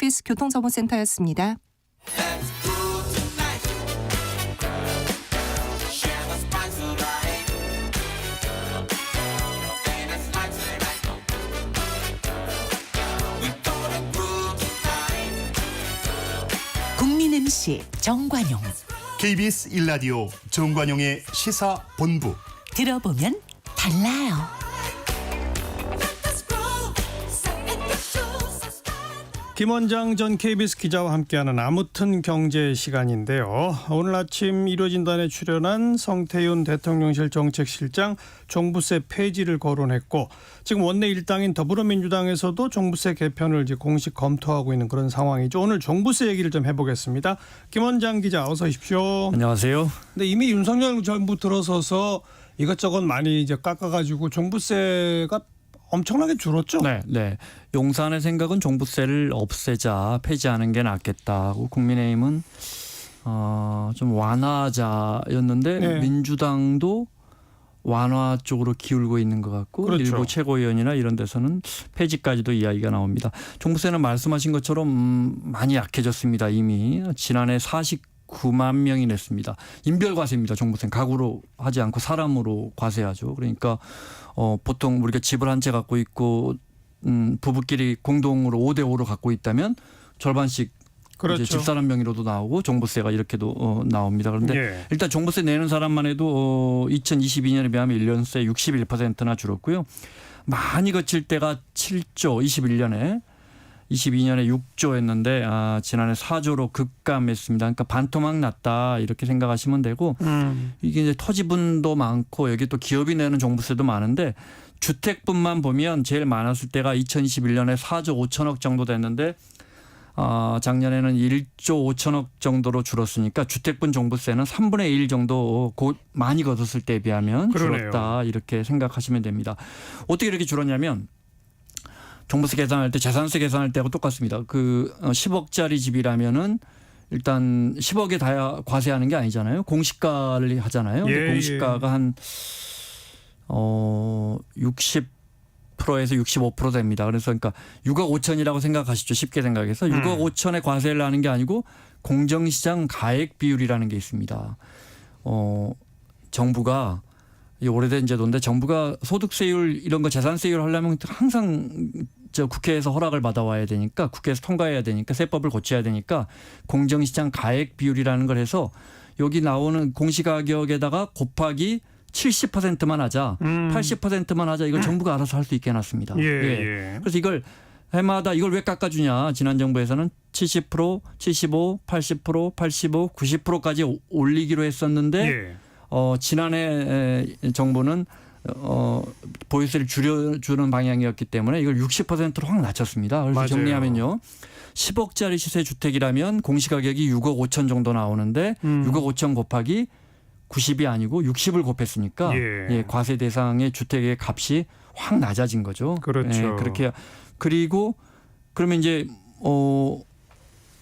KBS 교통정보센터였습니다. 국민 MC 정관용. KBS 1라디오 정관용의 시사본부. 들어보면 달라요. 김원장 전 KBS 기자와 함께하는 아무튼 경제 시간인데요. 오늘 아침 일요진단에 출연한 성태윤 대통령실 정책실장 종부세 폐지를 거론했고, 지금 원내 일당인 더불어민주당에서도 종부세 개편을 이제 공식 검토하고 있는 그런 상황이죠. 오늘 종부세 얘기를 좀 해보겠습니다. 김원장 기자 어서 오십시오. 안녕하세요. 근데 이미 윤석열 정부 들어서서 이것저것 많이 이제 깎아가지고 종부세가 엄청나게 줄었죠. 네. 용산의 생각은 종부세를 없애자, 폐지하는 게 낫겠다고 국민의힘은 좀 완화하자였는데 네. 민주당도 완화 쪽으로 기울고 있는 것 같고, 그렇죠. 일부 최고위원이나 이런 데서는 폐지까지도 이야기가 나옵니다. 종부세는 말씀하신 것처럼 많이 약해졌습니다. 이미 지난해 49만 명이 냈습니다. 인별과세입니다. 종부세는 가구로 하지 않고 사람으로 과세하죠. 그러니까 보통 우리가 집을 한 채 갖고 있고 부부끼리 공동으로 5대5로 갖고 있다면 절반씩 그렇죠. 이제 집사람 명의로도 나오고 종부세가 이렇게도 나옵니다. 그런데 예. 일단 종부세 내는 사람만 해도 2022년에 비하면 1년새 61%나 줄었고요. 많이 거칠 때가 7조 21년에 22년에 6조였는데 지난해 4조로 급감했습니다. 그러니까 반토막 났다 이렇게 생각하시면 되고, 이게 이제 터지분도 많고 여기 또 기업이 내는 종부세도 많은데, 주택분만 보면 제일 많았을 때가 2021년에 4조 5천억 정도 됐는데 작년에는 1조 5천억 정도로 줄었으니까 주택분 종부세는 3분의 1 정도 많이 걷었을 때에 비하면 그러네요. 줄었다 이렇게 생각하시면 됩니다. 어떻게 이렇게 줄었냐면 종부세 계산할 때 재산세 계산할 때하고 똑같습니다. 10억짜리 집이라면은 일단 10억에 다 과세하는 게 아니잖아요. 공시가를 하잖아요. 근데 공시가가 한 60%에서 65% 됩니다. 그래서 그러니까 6억 5천이라고 생각하시죠. 쉽게 생각해서 6억 5천에 과세를 하는 게 아니고 공정시장 가액 비율이라는 게 있습니다. 정부가 이 오래된 제도인데, 정부가 소득세율 이런 거 재산세율 하려면 항상 국회에서 허락을 받아와야 되니까, 국회에서 통과해야 되니까, 세법을 고쳐야 되니까 공정시장 가액 비율이라는 걸 해서 여기 나오는 공시가격에다가 곱하기 70%만 하자, 80%만 하자, 이걸 정부가 알아서 할 수 있게 해놨습니다. 예. 그래서 이걸 해마다 이걸 왜 깎아주냐. 지난 정부에서는 70%, 75, 80%, 85, 90%까지 올리기로 했었는데 예. 지난해 정부는 보유세를 줄여주는 방향이었기 때문에 이걸 60%로 확 낮췄습니다. 그래서 맞아요. 정리하면요. 10억짜리 시세 주택이라면 공시가격이 6억 5천 정도 나오는데 6억 5천 곱하기 90이 아니고 60을 곱했으니까 과세 대상의 주택의 값이 확 낮아진 거죠. 그렇죠. 그렇게. 그리고 그러면 이제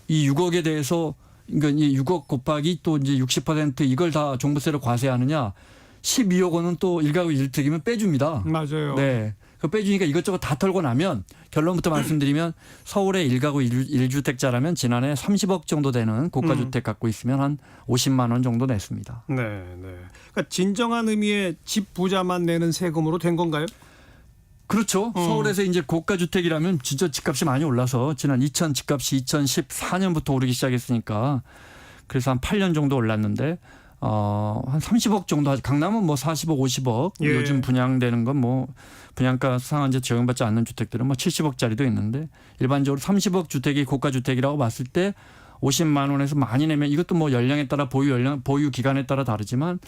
이 6억에 대해서, 그러니까 이 6억 곱하기 또 이제 60% 이걸 다 종부세로 과세하느냐, 12억 원은 또 1가구 1주택이면 빼줍니다. 맞아요. 네. 그 빼주니까 이것저것 다 털고 나면, 결론부터 말씀드리면 서울의 1가구 1주택자라면 지난해 30억 정도 되는 고가주택 갖고 있으면 한 50만 원 정도 냈습니다. 네. 그러니까 진정한 의미의 집 부자만 내는 세금으로 된 건가요? 그렇죠. 서울에서 이제 고가주택이라면 진짜 집값이 많이 올라서 지난 집값이 2014년부터 오르기 시작했으니까, 그래서 한 8년 정도 올랐는데 한 30억 정도 하죠. 강남은 뭐 40억, 50억. 예. 요즘 분양되는 건 뭐 분양가 상한제 적용받지 않는 주택들은 뭐 70억짜리도 있는데, 일반적으로 30억 주택이 고가주택이라고 봤을 때 50만 원에서 많이 내면, 이것도 뭐 연령에 따라 보유 기간에 따라 다르지만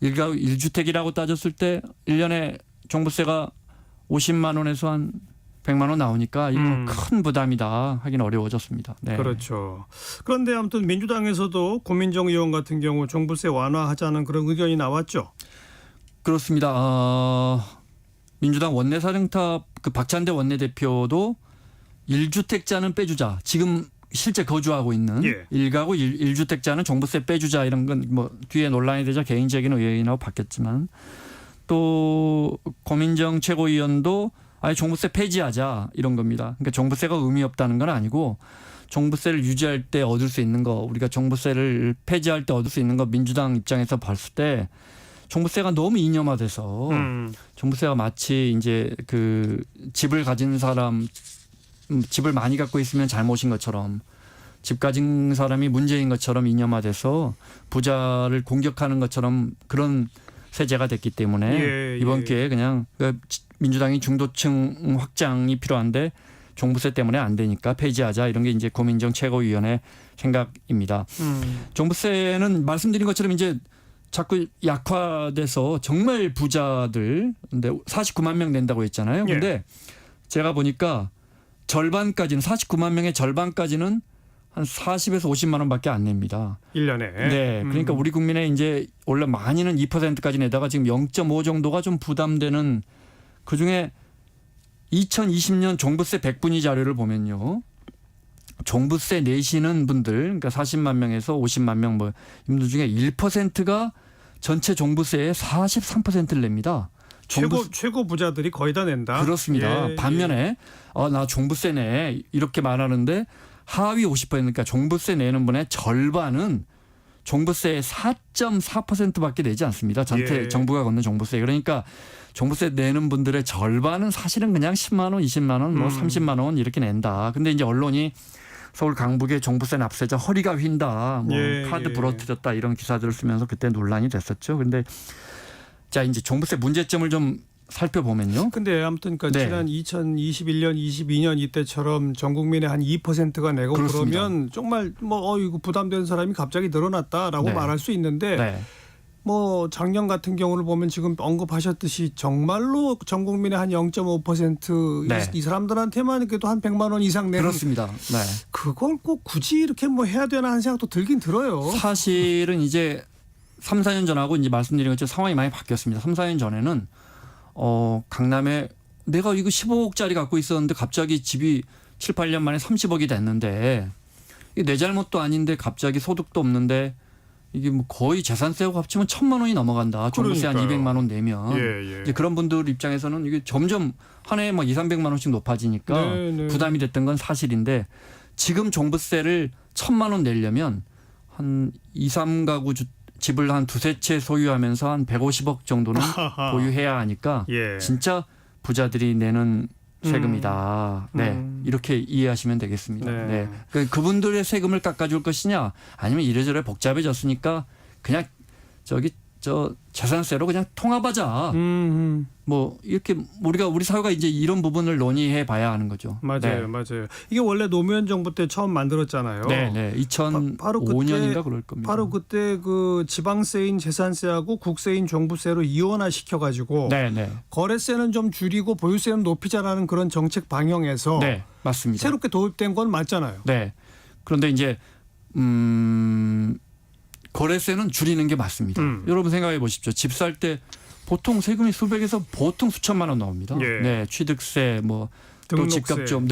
1가구 1주택이라고 따졌을 때 1년에 종부세가 50만 원에서 한 100만 원 나오니까 이거 큰 부담이다 하긴 어려워졌습니다. 네. 그렇죠. 그런데 아무튼 민주당에서도 고민정 의원 같은 경우 종부세 완화하자는 그런 의견이 나왔죠. 그렇습니다. 민주당 원내사령탑 박찬대 원내대표도 1주택자는 빼주자. 지금 실제 거주하고 있는 1가구 1주택자는 종부세 빼주자, 이런 건 뭐 뒤에 논란이 되자 개인적인 의견이라고 바뀌었지만, 또 고민정 최고위원도 아예 종부세 폐지하자 이런 겁니다. 그러니까 종부세가 의미 없다는 건 아니고 종부세를 유지할 때 얻을 수 있는 거, 우리가 종부세를 폐지할 때 얻을 수 있는 거 민주당 입장에서 봤을 때 종부세가 너무 이념화돼서 종부세가 마치 이제 그 집을 가진 사람, 집을 많이 갖고 있으면 잘못인 것처럼, 집 가진 사람이 문제인 것처럼 이념화돼서 부자를 공격하는 것처럼 그런 세제가 됐기 때문에 이번 기회에 그냥 민주당이 중도층 확장이 필요한데 종부세 때문에 안 되니까 폐지하자, 이런 게 이제 고민정 최고위원의 생각입니다. 종부세는 말씀드린 것처럼 이제 자꾸 약화돼서 정말 부자들, 근데 49만 명 낸다고 했잖아요. 근데 제가 보니까 절반까지는, 49만 명의 절반까지는 한 40에서 50만 원밖에 안 냅니다. 1년에. 네. 그러니까 우리 국민의 이제 원래 많이는 2%까지 내다가 지금 0.5 정도가 좀 부담되는, 그중에 2020년 종부세 100분위 자료를 보면요. 종부세 내시는 분들, 그러니까 40만 명에서 50만 명 뭐 이분들 중에 1%가 전체 종부세의 43%를 냅니다. 최고 부자들이 거의 다 낸다. 그렇습니다. 반면에 나 종부세 내 이렇게 말하는데 하위 50%, 그러니까 종부세 내는 분의 절반은 종부세의 4.4%밖에 내지 않습니다. 전체 정부가 걷는 종부세. 그러니까 종부세 내는 분들의 절반은 사실은 그냥 10만 원, 20만 원, 뭐 30만 원 이렇게 낸다. 근데 이제 언론이 서울 강북의 종부세 납세자 허리가 휜다, 뭐 카드 부러뜨렸다, 이런 기사들을 쓰면서 그때 논란이 됐었죠. 근데 자, 이제 종부세 문제점을 좀 살펴보면요. 근데 아무튼 지난 2021년, 22년 이때처럼 전 국민의 한 2%가 내고 그렇습니다. 그러면 정말 뭐 이거 부담되는 사람이 갑자기 늘어났다라고 말할 수 있는데 뭐 작년 같은 경우를 보면 지금 언급하셨듯이 정말로 전 국민의 한 0.5% 이 사람들한테만 그래도 한 100만 원 이상 내는, 그렇습니다. 네. 그걸 꼭 굳이 이렇게 뭐 해야 되나 하는 생각도 들긴 들어요. 사실은 이제 3, 4년 전하고 이제 말씀드린 것처럼 상황이 많이 바뀌었습니다. 3, 4년 전에는 강남에 내가 이거 15억짜리 갖고 있었는데 갑자기 집이 7, 8년 만에 30억이 됐는데, 이게 내 잘못도 아닌데 갑자기 소득도 없는데 이게 뭐 거의 재산세하고 합치면 1,000만 원이 넘어간다. 종부세 한 200만 원 내면. 이제 그런 분들 입장에서는 이게 점점 한 해에 막 2, 300만 원씩 높아지니까 부담이 됐던 건 사실인데, 지금 종부세를 1,000만 원 내려면 한 2, 3가구 집을 한 두세 채 소유하면서 한 150억 정도는 보유해야 하니까 진짜 부자들이 내는 세금이다. 네, 이렇게 이해하시면 되겠습니다. 네. 그분들의 세금을 깎아줄 것이냐, 아니면 이래저래 복잡해졌으니까 그냥 재산세로 그냥 통합하자. 뭐 이렇게 우리 사회가 이제 이런 부분을 논의해 봐야 하는 거죠. 맞아요. 이게 원래 노무현 정부 때 처음 만들었잖아요. 네. 2005년인가 그럴 겁니다. 바로 그때 그 지방세인 재산세하고 국세인 종부세로 이원화 시켜가지고 거래세는 좀 줄이고 보유세는 높이자라는 그런 정책 방향에서 맞습니다. 새롭게 도입된 건 맞잖아요. 네. 그런데 이제 거래세는 줄이는 게 맞습니다. 여러분 생각해 보십시오. 집 살 때 보통 세금이 수백에서 보통 수천만 원 나옵니다. 네, 취득세, 뭐 또 집값 좀,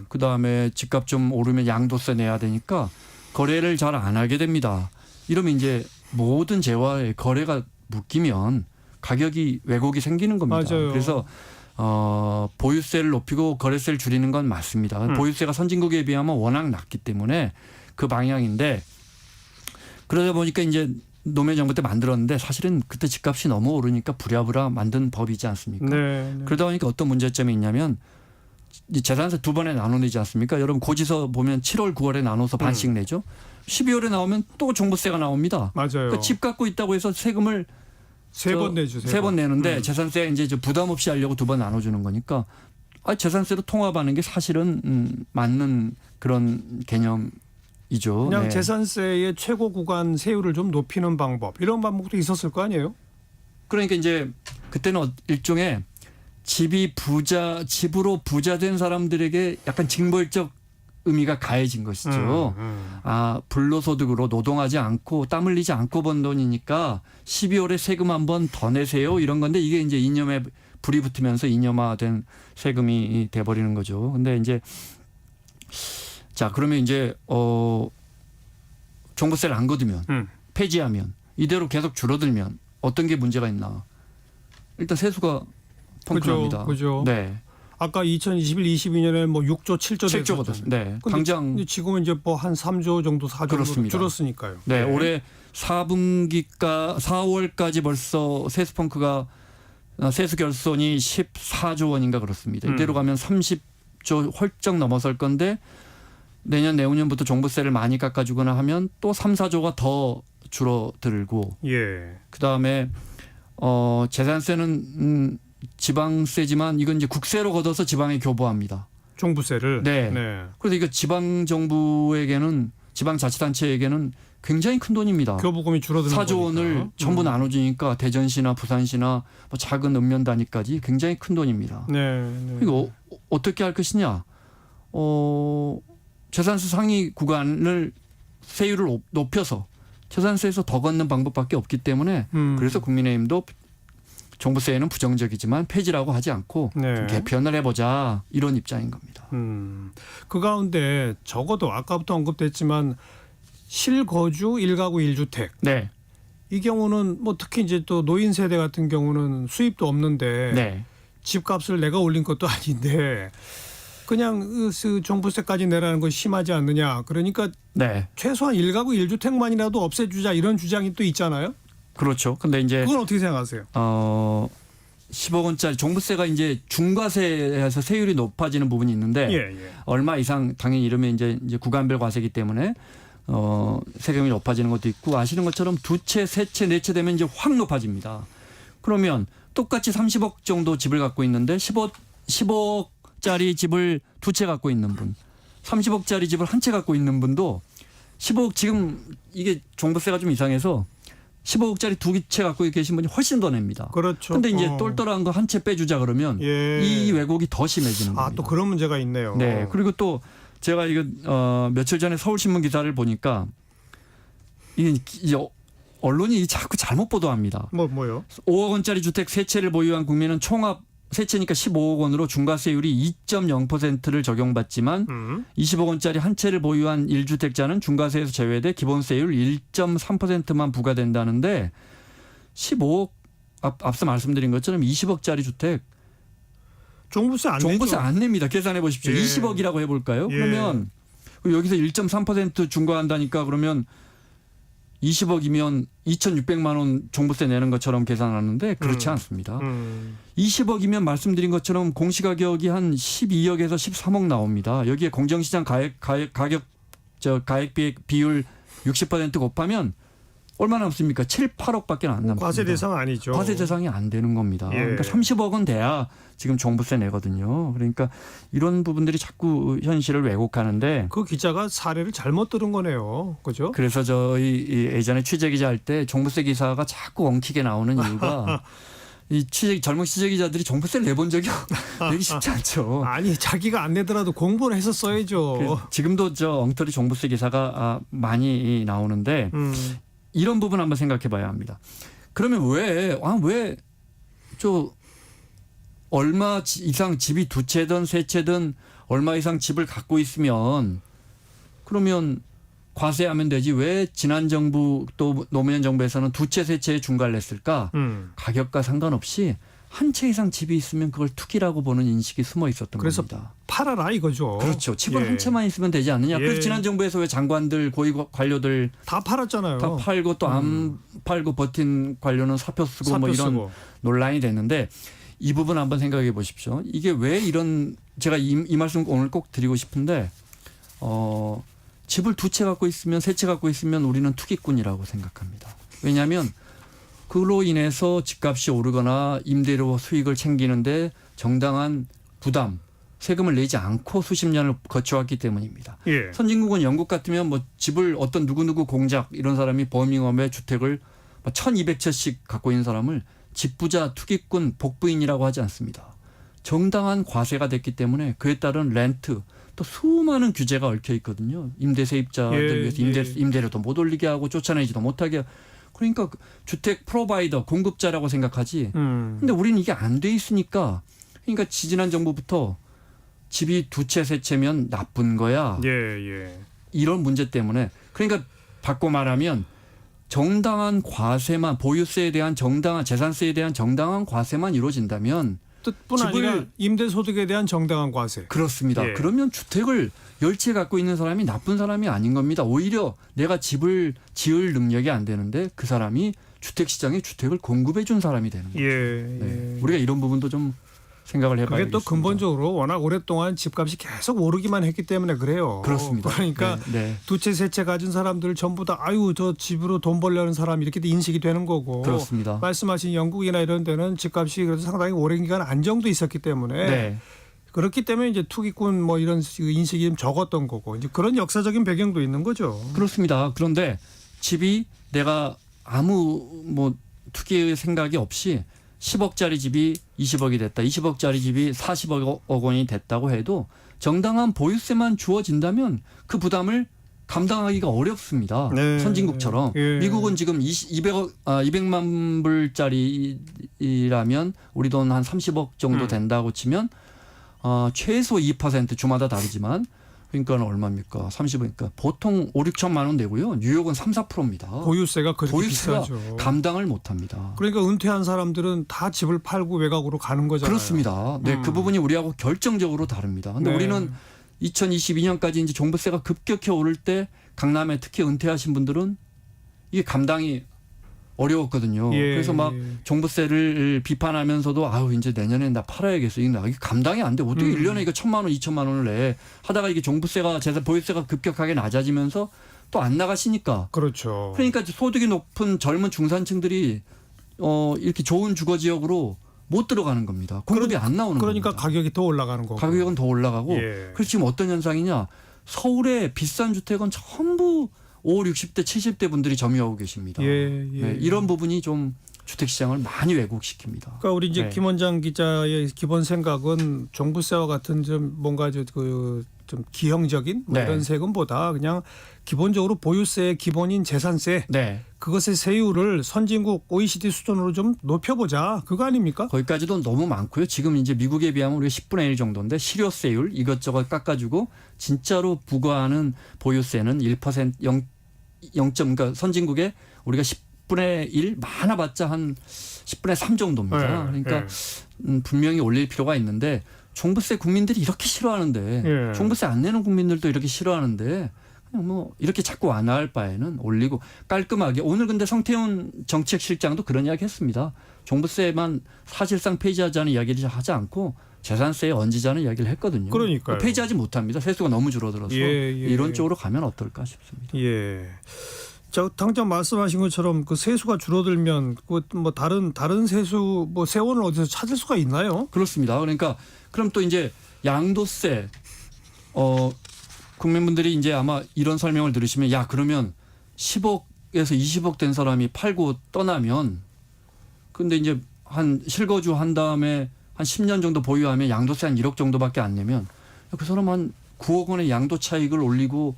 그 다음에 집값 좀 오르면 양도세 내야 되니까 거래를 잘 안 하게 됩니다. 이러면 이제 모든 재화에 거래가 묶이면 가격이 왜곡이 생기는 겁니다. 그래서 보유세를 높이고 거래세를 줄이는 건 맞습니다. 보유세가 선진국에 비하면 워낙 낮기 때문에 그 방향인데, 그러다 보니까 이제 노무현 정부 때 만들었는데 사실은 그때 집값이 너무 오르니까 부랴부랴 만든 법이지 않습니까? 그러다 보니까 어떤 문제점이 있냐면 재산세 두 번에 나눠 내지 않습니까? 여러분 고지서 보면 7월, 9월에 나눠서 반씩 내죠. 12월에 나오면 또 종부세가 나옵니다. 그러니까 집 갖고 있다고 해서 세금을 세 번 내죠. 세 번 내는데 재산세 이제 부담 없이 하려고 두 번 나눠주는 거니까 재산세로 통합하는 게 사실은 맞는 그런 개념. 그냥 재산세의 최고 구간 세율을 좀 높이는 방법, 이런 방법도 있었을 거 아니에요? 그러니까 이제 그때는 일종의 집으로 부자 된 사람들에게 약간 징벌적 의미가 가해진 것이죠. 불로소득으로 노동하지 않고 땀 흘리지 않고 번 돈이니까 12월에 세금 한 번 더 내세요, 이런 건데, 이게 이제 이념에 불이 붙으면서 이념화된 세금이 돼버리는 거죠. 근데 이제 자, 그러면 이제 종부세를 안 거두면, 폐지하면, 이대로 계속 줄어들면 어떤 게 문제가 있나? 일단 세수가 펑크납니다. 그죠. 네. 아까 2021, 22년에 뭐 6조, 7조 7조가 됐습니다. 네. 당장 지금은 이제 뭐 한 3조 정도 4조 정도 그렇습니다. 줄었으니까요. 네, 올해 4월까지 벌써 세수펑크가 세수 결손이 14조 원인가 그렇습니다. 이대로 가면 30조 훌쩍 넘어설 건데 내년 내후년부터 종부세를 많이 깎아주거나 하면 또 3, 4조가 더 줄어들고 예. 그다음에 재산세는 지방세지만 이건 이제 국세로 걷어서 지방에 교부합니다. 종부세를. 네. 그래서 이거 지방 정부에게는 지방자치단체에게는 굉장히 큰 돈입니다. 교부금이 줄어드는 4조 원을 거니까. 전부 나눠주니까 대전시나 부산시나 뭐 작은 읍면 단위까지 굉장히 큰 돈입니다. 네. 이거 어떻게 할 것이냐? 재산세 상위 구간을 세율을 높여서 재산세에서 더 걷는 방법밖에 없기 때문에 그래서 국민의힘도 종부세에는 부정적이지만 폐지라고 하지 않고 네. 좀 개편을 해보자 이런 입장인 겁니다. 그 가운데 적어도 아까부터 언급됐지만 실거주 1가구 1주택 네, 이 경우는 뭐 특히 이제 또 노인 세대 같은 경우는 수입도 없는데 네, 집값을 내가 올린 것도 아닌데 그냥 그 종부세까지 내라는 건 심하지 않느냐. 그러니까 네, 최소한 1가구 1주택만이라도 없애주자 이런 주장이 또 있잖아요. 그렇죠. 근데 이제 그건 어떻게 생각하세요? 10억 원짜리 종부세가 이제 중과세에서 세율이 높아지는 부분이 있는데 예. 얼마 이상 당연히 이러면 이제 구간별 과세이기 때문에 세금이 높아지는 것도 있고 아시는 것처럼 두 채, 세 채, 네 채 되면 이제 확 높아집니다. 그러면 똑같이 30억 정도 집을 갖고 있는데 15억짜리 집을 두 채 갖고 있는 분, 30억짜리 집을 한 채 갖고 있는 분도 15억 지금 이게 종부세가 좀 이상해서 15억짜리 두 채 갖고 계신 분이 훨씬 더 냅니다. 그렇죠. 근데 이제 똘똘한 거 한 채 빼주자 그러면 예. 이 왜곡이 더 심해지는 겁니다. 또 그런 문제가 있네요. 네. 그리고 또 제가 이거 며칠 전에 서울신문 기사를 보니까 이게 언론이 자꾸 잘못 보도합니다. 뭐요? 5억 원짜리 주택 세 채를 보유한 국민은 총합 세 채니까 15억 원으로 중과세율이 2.0%를 적용받지만 20억 원짜리 한 채를 보유한 1주택자는 중과세에서 제외돼 기본세율 1.3%만 부과된다는데 15억 앞서 말씀드린 것처럼 20억짜리 주택 종부세 안 종부세 내죠. 안 냅니다. 계산해 보십시오. 예. 20억이라고 해볼까요? 예. 그러면 여기서 1.3% 중과한다니까 그러면 20억이면 2,600만 원 종부세 내는 것처럼 계산하는데 그렇지 않습니다. 20억이면 말씀드린 것처럼 공시가격이 한 12억에서 13억 나옵니다. 여기에 공정시장 가격 비율 60% 곱하면 얼마나 남습니까? 7, 8억밖에 안 남습니다. 과세 대상 아니죠. 과세 대상이 안 되는 겁니다. 예. 그러니까 30억은 돼야 지금 종부세 내거든요. 그러니까 이런 부분들이 자꾸 현실을 왜곡하는데 그 기자가 사례를 잘못 들은 거네요. 그죠? 그래서 저희 예전에 취재 기자 할 때 종부세 기사가 자꾸 엉키게 나오는 이유가 이 젊은 취재 기자들이 종부세를 내본 적이 되게 쉽지 않죠. 아니 자기가 안 내더라도 공부를 해서 써야죠. 그래서 지금도 저 엉터리 종부세 기사가 많이 나오는데 이런 부분 한번 생각해 봐야 합니다. 그러면 왜 얼마 이상 집이 두 채든 세 채든 얼마 이상 집을 갖고 있으면 그러면 과세하면 되지 왜 지난 정부 또 노무현 정부에서는 두 채 세 채에 중과를 했을까? 가격과 상관없이 한 채 이상 집이 있으면 그걸 투기라고 보는 인식이 숨어 있었던 그래서 겁니다. 팔아라 이거죠. 그렇죠. 집을 예. 한 채만 있으면 되지 않느냐. 예. 그래서 지난 정부에서 왜 장관들 고위 관료들 다 팔았잖아요. 다 팔고 또 안 팔고 버틴 관료는 사표 쓰고 사표 뭐 이런 쓰고. 논란이 됐는데 이 부분 한번 생각해 보십시오. 이게 왜 이런 제가 이 말씀 오늘 꼭 드리고 싶은데 집을 두 채 갖고 있으면 세 채 갖고 있으면 우리는 투기꾼이라고 생각합니다. 왜냐하면 그로 인해서 집값이 오르거나 임대료 수익을 챙기는데 정당한 부담, 세금을 내지 않고 수십 년을 거쳐왔기 때문입니다. 예. 선진국은 영국 같으면 뭐 집을 어떤 누구누구 공작 이런 사람이 버밍엄의 주택을 1,200채씩 갖고 있는 사람을 집부자, 투기꾼, 복부인이라고 하지 않습니다. 정당한 과세가 됐기 때문에 그에 따른 렌트 또 수많은 규제가 얽혀 있거든요. 임대 세입자들 위해서 임대료도 못 올리게 하고 쫓아내지도 못하게 하고. 그러니까 주택 프로바이더, 공급자라고 생각하지. 근데 우리는 이게 안 돼 있으니까 그러니까 지지난 정부부터 집이 두 채, 세 채면 나쁜 거야. 예. 이런 문제 때문에 그러니까 바꿔 말하면 정당한 과세만 보유세에 대한 정당한 재산세에 대한 정당한 과세만 이루어진다면 뜻뿐 아니라 임대소득에 대한 정당한 과세. 그렇습니다. 예. 그러면 주택을 열채 갖고 있는 사람이 나쁜 사람이 아닌 겁니다. 오히려 내가 집을 지을 능력이 안 되는데 그 사람이 주택시장에 주택을 공급해 준 사람이 되는 거죠. 네. 우리가 이런 부분도 좀 생각을 해봐야 그게 또 되겠습니다. 근본적으로 워낙 오랫동안 집값이 계속 오르기만 했기 때문에 그래요. 그렇습니다. 그러니까 네. 두 채 세 채 가진 사람들 전부 다 아유 저 집으로 돈 벌려는 사람 이렇게 인식이 되는 거고. 그렇습니다. 말씀하신 영국이나 이런 데는 집값이 그래도 상당히 오랜 기간 안정도 있었기 때문에 네. 그렇기 때문에 이제 투기꾼 뭐 이런 인식이 좀 적었던 거고 이제 그런 역사적인 배경도 있는 거죠. 그렇습니다. 그런데 집이 내가 아무 뭐 투기의 생각이 없이 10억짜리 집이 20억이 됐다. 20억짜리 집이 40억 원이 됐다고 해도 정당한 보유세만 주어진다면 그 부담을 감당하기가 어렵습니다. 네. 선진국처럼. 예. 미국은 지금 200만 불짜리라면 우리 돈 한 30억 정도 된다고 치면 최소 2% 주마다 다르지만 그러니까 얼마입니까? 30이니까 보통 5, 6천만 원 내고요. 뉴욕은 3, 4%입니다. 보유세가 그렇게 보유세가 비싸죠. 감당을 못합니다. 그러니까 은퇴한 사람들은 다 집을 팔고 외곽으로 가는 거잖아요. 그렇습니다. 네, 그 부분이 우리하고 결정적으로 다릅니다. 근데 네. 우리는 2022년까지 이제 종부세가 급격히 오를 때 강남에 특히 은퇴하신 분들은 이게 감당이 어려웠거든요. 예, 그래서 막 예. 종부세를 비판하면서 아우 이제 내년에 나 팔아야겠어. 이게 감당이 안 돼. 어떻게 1년에 이거 1,000만 원, 2천만 원을 내. 하다가 이게 종부세가 보유세가 급격하게 낮아지면서 또 안 나가시니까. 그렇죠. 그러니까 소득이 높은 젊은 중산층들이 이렇게 좋은 주거 지역으로 못 들어가는 겁니다. 공급이 안 나오는 그러니까 겁니다. 가격이 더 올라가는 거고. 가격은 더 올라가고. 예. 그래서 지금 어떤 현상이냐. 서울의 비싼 주택은 전부 5, 60대, 70대 분들이 점유하고 계십니다. 예, 예. 네, 이런 부분이 좀 주택시장을 많이 왜곡시킵니다. 그러니까 우리 이제 네. 김 원장 기자의 기본 생각은 종부세와 같은 좀 뭔가 좀 기형적인 뭐 네. 이런 세금보다 그냥 기본적으로 보유세의 기본인 재산세 네. 그것의 세율을 선진국 OECD 수준으로 좀 높여보자 그거 아닙니까? 거기까지도 너무 많고요. 지금 이제 미국에 비하면 우리가 10분의 1 정도인데 실효세율 이것저것 깎아주고 진짜로 부과하는 보유세는 1% 0. 그러니까 선진국에 우리가 10분의 1 많아봤자 한 10분의 3 정도입니다. 네, 그러니까 분명히 올릴 필요가 있는데 종부세 국민들이 이렇게 싫어하는데 예. 종부세 안 내는 국민들도 이렇게 싫어하는데 그냥 뭐 이렇게 자꾸 완화할 바에는 올리고 깔끔하게 오늘 근데 성태훈 정책실장도 그런 이야기 했습니다. 종부세만 사실상 폐지하자는 이야기를 하지 않고 재산세에 얹자는 이야기를 했거든요. 그러니까요. 폐지하지 못합니다. 세수가 너무 줄어들어서 예, 예. 이런 쪽으로 가면 어떨까 싶습니다. 예. 자, 당장 말씀하신 것처럼 그 세수가 줄어들면 그 뭐 다른 세수 뭐 세원을 어디서 찾을 수가 있나요? 그렇습니다. 그러니까 그럼 또 이제 양도세 국민분들이 이제 아마 이런 설명을 들으시면 야 그러면 10억에서 20억 된 사람이 팔고 떠나면 근데 이제 한 실거주 한 다음에 한 10년 정도 보유하면 양도세 한 1억 정도밖에 안 내면 그 사람 한 9억 원의 양도 차익을 올리고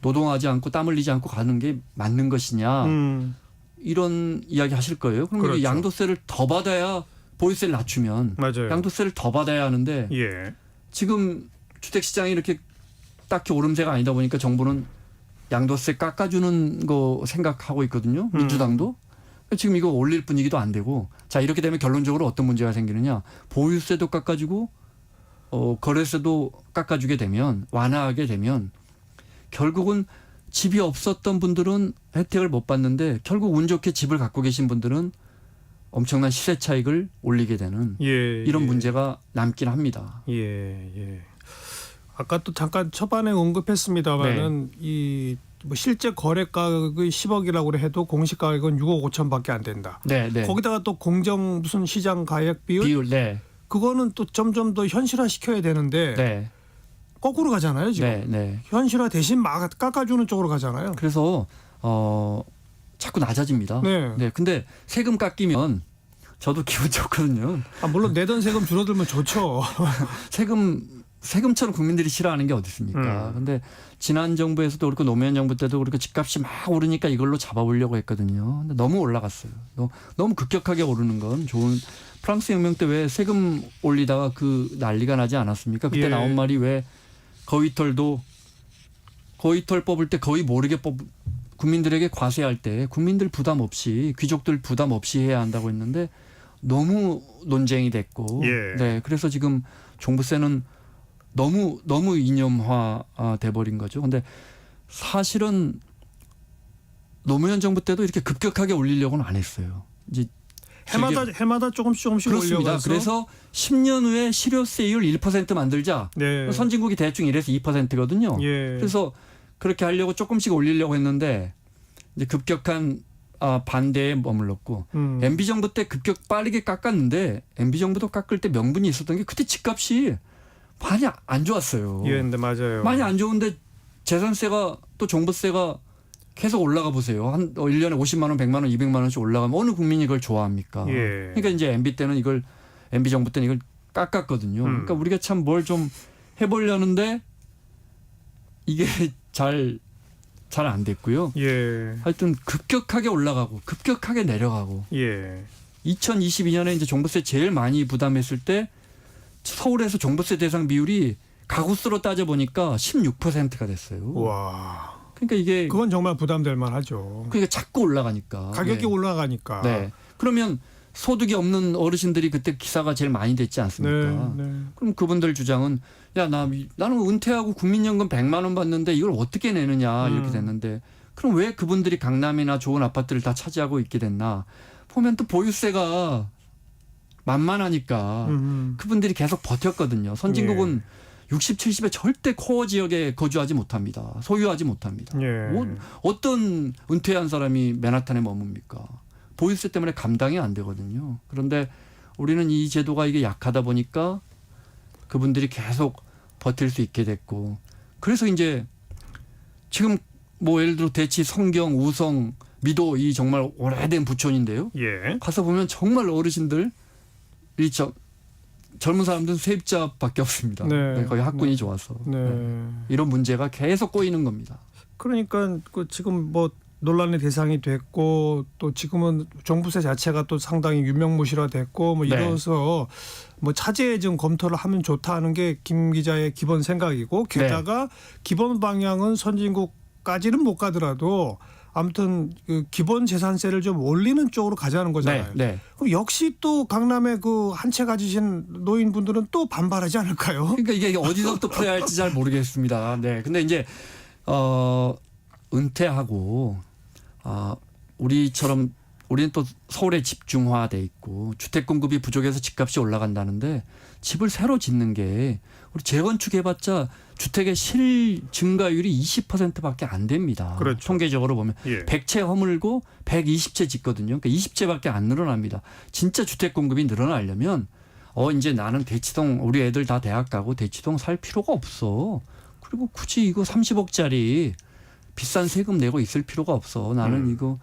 노동하지 않고 땀 흘리지 않고 가는 게 맞는 것이냐 이런 이야기 하실 거예요. 그럼 그렇죠. 양도세를 더 받아야 보유세를 낮추면 맞아요. 양도세를 더 받아야 하는데 예. 지금 주택시장이 이렇게 딱히 오름세가 아니다 보니까 정부는 양도세 깎아주는 거 생각하고 있거든요. 민주당도. 지금 이거 올릴 분위기도 안 되고 자 이렇게 되면 결론적으로 어떤 문제가 생기느냐. 보유세도 깎아주고 거래세도 깎아주게 되면 완화하게 되면 결국은 집이 없었던 분들은 혜택을 못 받는데 결국 운 좋게 집을 갖고 계신 분들은 엄청난 시세 차익을 올리게 되는 예. 이런 예. 문제가 남긴 합니다. 예, 예. 아까 또 잠깐 초반에 언급했습니다만은 이 뭐 실제 거래가격이 10억이라고 해도 공시가격은 6억 5천밖에 안 된다. 네, 네. 거기다가 또 공정 무슨 시장 가액 비율 네, 그거는 또 점점 더 현실화 시켜야 되는데 네, 거꾸로 가잖아요 지금. 네, 네. 현실화 대신 막 깎아주는 쪽으로 가잖아요. 그래서 자꾸 낮아집니다. 네. 네. 근데 세금 깎이면 저도 기분 좋거든요. 아, 물론 내던 세금 줄어들면 좋죠. 세금처럼 국민들이 싫어하는 게 어디 있습니까? 근데 지난 정부에서도 그렇고 노무현 정부 때도 그렇고 집값이 막 오르니까 이걸로 잡아보려고 했거든요. 근데 너무 올라갔어요. 너무 급격하게 오르는 건 좋은 프랑스 혁명 때 왜 세금 올리다가 그 난리가 나지 않았습니까? 그때 예. 나온 말이 왜 거위털 뽑을 때 거의 모르게 국민들에게 과세할 때 국민들 부담 없이 귀족들 부담 없이 해야 한다고 했는데 너무 논쟁이 됐고, 예. 네, 그래서 지금 종부세는 너무 이념화 돼버린 거죠. 근데 사실은 노무현 정부 때도 이렇게 급격하게 올리려고는 안 했어요. 이제 해마다 조금씩 그렇습니다. 올려가서 그래서 10년 후에 실효세율 1% 만들자. 네. 선진국이 대충 이래서 2%거든요. 예. 그래서 그렇게 하려고 조금씩 올리려고 했는데 이제 급격한 반대에 머물렀고 MB 정부 때 급격 빠르게 깎았는데 MB 정부도 깎을 때 명분이 있었던 게 그때 집값이 많이 안 좋았어요. 예, 근데 맞아요. 많이 안 좋은데 재산세가 또 종부세가 계속 올라가 보세요. 한 1년에 50만 원, 100만 원, 200만 원씩 올라가면 어느 국민이 이걸 좋아합니까? 예. 그러니까 이제 MB 때는 MB 정부 때는 이걸 깎았거든요. 그러니까 우리가 참 뭘 좀 해보려는데 이게 잘 안 됐고요. 예. 하여튼 급격하게 올라가고 급격하게 내려가고 예. 2022년에 이제 종부세 제일 많이 부담했을 때 서울에서 종부세 대상 비율이 가구수로 따져보니까 16%가 됐어요. 와. 그러니까 이게 그건 정말 부담될 만하죠. 그러니까 자꾸 올라가니까. 가격이 네. 올라가니까. 네. 그러면 소득이 없는 어르신들이 그때 기사가 제일 많이 됐지 않습니까? 네. 그럼 그분들 주장은 야, 나는 은퇴하고 국민연금 100만 원 받는데 이걸 어떻게 내느냐 이렇게 됐는데 그럼 왜 그분들이 강남이나 좋은 아파트를 다 차지하고 있게 됐나? 보면 또 보유세가 만만하니까 그분들이 계속 버텼거든요. 선진국은 60, 70에 절대 코어 지역에 거주하지 못합니다. 소유하지 못합니다. 예. 어떤 은퇴한 사람이 맨하탄에 머뭅니까? 보유세 때문에 감당이 안 되거든요. 그런데 우리는 이 제도가 이게 약하다 보니까 그분들이 계속 버틸 수 있게 됐고 그래서 이제 지금 뭐 예를 들어 대치, 성경, 우성, 미도 이 정말 오래된 부촌인데요. 예. 가서 보면 정말 어르신들 젊은 사람들은 세입자밖에 없습니다. 네. 거의 학군이 좋아서 네. 이런 문제가 계속 꼬이는 겁니다. 그러니까 그 지금 뭐 논란의 대상이 됐고 또 지금은 종부세 자체가 또 상당히 유명무실화됐고 뭐 네. 이래서 뭐 차제에 좀 검토를 하면 좋다는 게 김 기자의 기본 생각이고 게다가 기본 방향은 선진국까지는 못 가더라도 아무튼 그 기본 재산세를 좀 올리는 쪽으로 가자는 거잖아요. 네. 그럼 역시 또 강남에 그 한 채 가지신 노인분들은 또 반발하지 않을까요? 그러니까 이게 어디서부터 풀어야 할지 잘 모르겠습니다. 네. 근데 이제 은퇴하고 우리처럼 우리는 또 서울에 집중화돼 있고 주택 공급이 부족해서 집값이 올라간다는데 집을 새로 짓는 게 우리 재건축 해봤자 주택의 실 증가율이 20%밖에 안 됩니다. 그렇죠. 통계적으로 보면 예. 100채 허물고 120채 짓거든요. 그러니까 20채밖에 안 늘어납니다. 진짜 주택 공급이 늘어나려면 이제 나는 대치동 우리 애들 다 대학 가고 대치동 살 필요가 없어. 그리고 굳이 이거 30억짜리 비싼 세금 내고 있을 필요가 없어. 나는 이거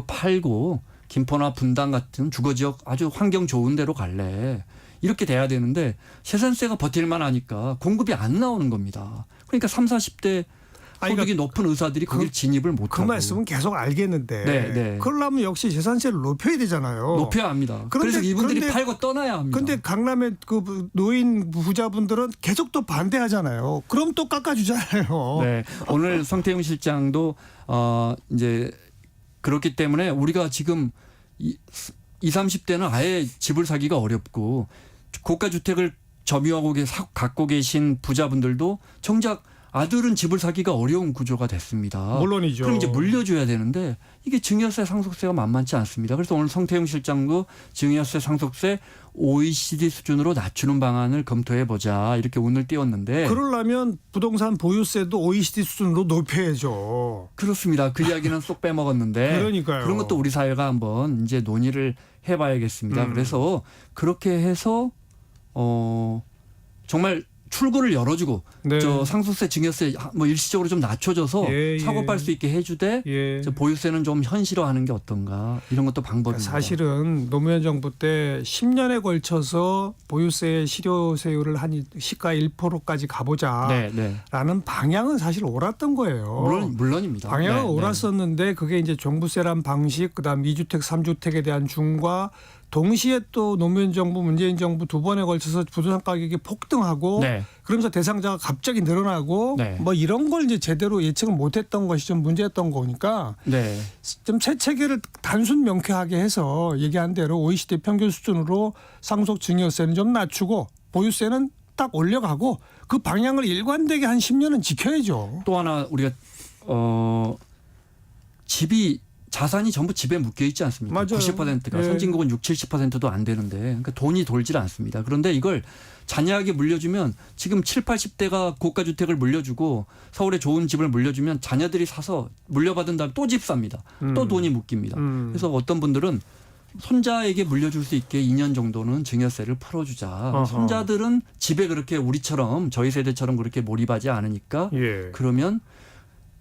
팔고 김포나 분당 같은 주거지역 아주 환경 좋은 데로 갈래. 이렇게 돼야 되는데 재산세가 버틸만 하니까 공급이 안 나오는 겁니다. 그러니까 30, 40대 소득이 높은 의사들이 거길 진입을 못하고. 그 말씀은 계속 알겠는데 네. 그러려면 역시 재산세를 높여야 되잖아요. 높여야 합니다. 그래서 이분들이 팔고 떠나야 합니다. 근데 강남의 그 노인 부자분들은 계속 또 반대하잖아요. 그럼 또 깎아주잖아요. 네. 오늘 성태용 실장도 이제 그렇기 때문에 우리가 지금 20, 30대는 아예 집을 사기가 어렵고 고가 주택을 점유하고 갖고 계신 부자분들도 정작 아들은 집을 사기가 어려운 구조가 됐습니다. 물론이죠. 그럼 이제 물려줘야 되는데 이게 증여세 상속세가 만만치 않습니다. 그래서 오늘 성태용 실장도 증여세 상속세 OECD 수준으로 낮추는 방안을 검토해 보자 이렇게 운을 띄웠는데 그러려면 부동산 보유세도 OECD 수준으로 높여야죠. 그렇습니다. 그 이야기는 쏙 빼먹었는데 그러니까요. 그런 것도 우리 사회가 한번 이제 논의를 해봐야겠습니다. 그래서 그렇게 해서 정말 출구를 열어주고 네. 저 상속세, 증여세 뭐 일시적으로 좀 낮춰줘서 사고 팔 수 있게 해주되 저 보유세는 좀 현실화하는 게 어떤가 이런 것도 방법입니다. 사실은 노무현 정부 때 10년에 걸쳐서 보유세 실효세율을 한 시가 1%까지 가보자라는 방향은 사실 옳았던 거예요. 물론입니다. 방향은 옳았었는데 그게 이제 종부세란 방식, 그다음 2주택, 3주택에 대한 중과 동시에 또 노무현 정부, 문재인 정부 두 번에 걸쳐서 부동산 가격이 폭등하고 네. 그러면서 대상자가 갑자기 늘어나고 네. 뭐 이런 걸 이제 제대로 예측을 못했던 것이 좀 문제였던 거니까 네. 좀 새 체계를 단순 명쾌하게 해서 얘기한 대로 OECD 평균 수준으로 상속 증여세는 좀 낮추고 보유세는 딱 올려가고 그 방향을 일관되게 한 10년은 지켜야죠. 또 하나 우리가 집이 자산이 전부 집에 묶여 있지 않습니까? 맞아요. 90%가 예. 선진국은 6, 70%도 안 되는데 그러니까 돈이 돌질 않습니다. 그런데 이걸 자녀에게 물려주면 지금 7, 80대가 고가 주택을 물려주고 서울에 좋은 집을 물려주면 자녀들이 사서 물려받은 다음에 또 집 삽니다. 또 돈이 묶입니다. 그래서 어떤 분들은 손자에게 물려줄 수 있게 2년 정도는 증여세를 풀어주자. 어허. 손자들은 집에 그렇게 우리처럼 저희 세대처럼 그렇게 몰입하지 않으니까 예. 그러면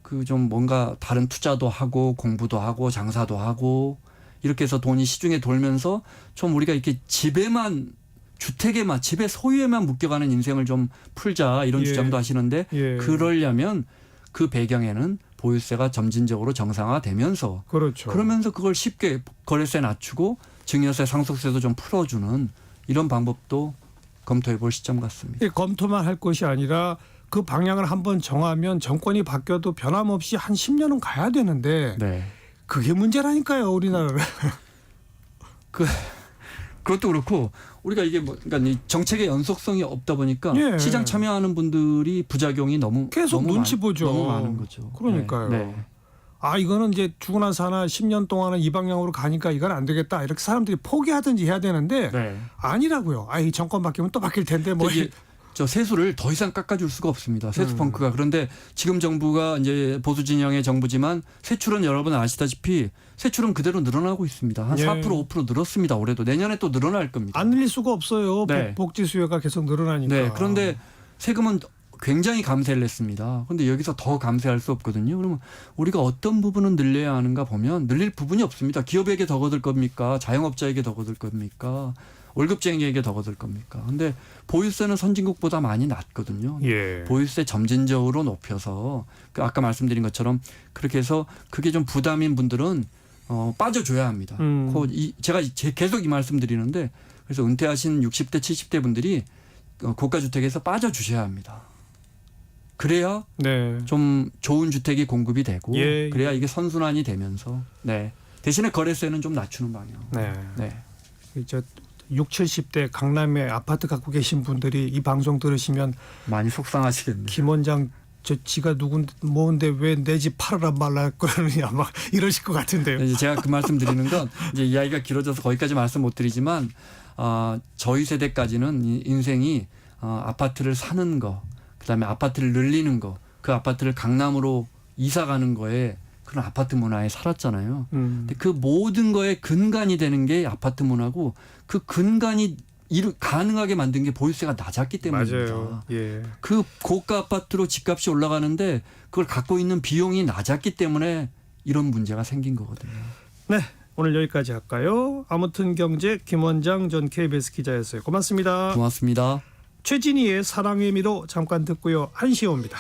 그 좀 뭔가 다른 투자도 하고 공부도 하고 장사도 하고 이렇게 해서 돈이 시중에 돌면서 좀 우리가 이렇게 집에만 주택에만 집의 소유에만 묶여가는 인생을 좀 풀자 이런 예. 주장도 하시는데 예. 그러려면 그 배경에는 보유세가 점진적으로 정상화되면서 그렇죠. 그러면서 그걸 쉽게 거래세 낮추고 증여세 상속세도 좀 풀어주는 이런 방법도 검토해 볼 시점 같습니다. 검토만 할 것이 아니라 그 방향을 한번 정하면 정권이 바뀌어도 변함없이 한 10년은 가야 되는데 네. 그게 문제라니까요, 우리나라는. 그것도 그렇고 우리가 이게 뭐 그러니까 이 정책의 연속성이 없다 보니까 예. 시장 참여하는 분들이 부작용이 너무 계속 너무 눈치 보죠. 너무 많은 거죠. 그러니까요. 네. 아, 이거는 이제 죽으나 사나 10년 동안은 이 방향으로 가니까 이건 안 되겠다. 이렇게 사람들이 포기하든지 해야 되는데 네. 아니라고요. 아, 이 정권 바뀌면 또 바뀔 텐데 뭐. 이게 저 세수를 더 이상 깎아줄 수가 없습니다. 세수 펑크가. 그런데 지금 정부가 이제 보수 진영의 정부지만 세출은 여러분 아시다시피 세출은 그대로 늘어나고 있습니다. 한 예. 4% 5% 늘었습니다. 올해도 내년에 또 늘어날 겁니다. 안 늘릴 수가 없어요. 네. 복지 수요가 계속 늘어나니까. 네. 그런데 세금은 굉장히 감세를 했습니다. 그런데 여기서 더 감세할 수 없거든요. 그러면 우리가 어떤 부분은 늘려야 하는가 보면 늘릴 부분이 없습니다. 기업에게 더 거둘 겁니까? 자영업자에게 더 거둘 겁니까? 월급쟁이에게 더 거둘 겁니까? 근데 보유세는 선진국보다 많이 낮거든요. 예. 보유세 점진적으로 높여서 그 아까 말씀드린 것처럼 그렇게 해서 그게 좀 부담인 분들은 빠져줘야 합니다. 제가 계속 이 말씀드리는데 그래서 은퇴하신 60대 70대 분들이 고가 주택에서 빠져주셔야 합니다. 그래야 네. 좀 좋은 주택이 공급이 되고 예. 그래야 이게 선순환이 되면서 네. 대신에 거래세는 좀 낮추는 방향. 네. 네. 이제 6, 70대 강남에 아파트 갖고 계신 분들이 이 방송 들으시면 많이 속상하시겠네요. 김 원장 저 지가 누군데 뭐인데 왜 내 집 팔아라 말라 그러느냐 막 이러실 것 같은데요. 이제 제가 그 말씀 드리는 건 이제 이야기가 길어져서 거기까지 말씀 못 드리지만 저희 세대까지는 인생이 아파트를 사는 거, 그다음에 아파트를 늘리는 거, 그 아파트를 강남으로 이사 가는 거에 그런 아파트 문화에 살았잖아요. 근데 그 모든 거에 근간이 되는 게 아파트 문화고 그 근간이 가능하게 만든 게 보유세가 낮았기 때문입니다. 맞아요. 예. 그 고가 아파트로 집값이 올라가는데 그걸 갖고 있는 비용이 낮았기 때문에 이런 문제가 생긴 거거든요. 네. 오늘 여기까지 할까요? 아무튼 경제 김원장 전 KBS 기자였어요. 고맙습니다. 고맙습니다. 최진희의 사랑의 미로 잠깐 듣고요. 1시에 옵니다.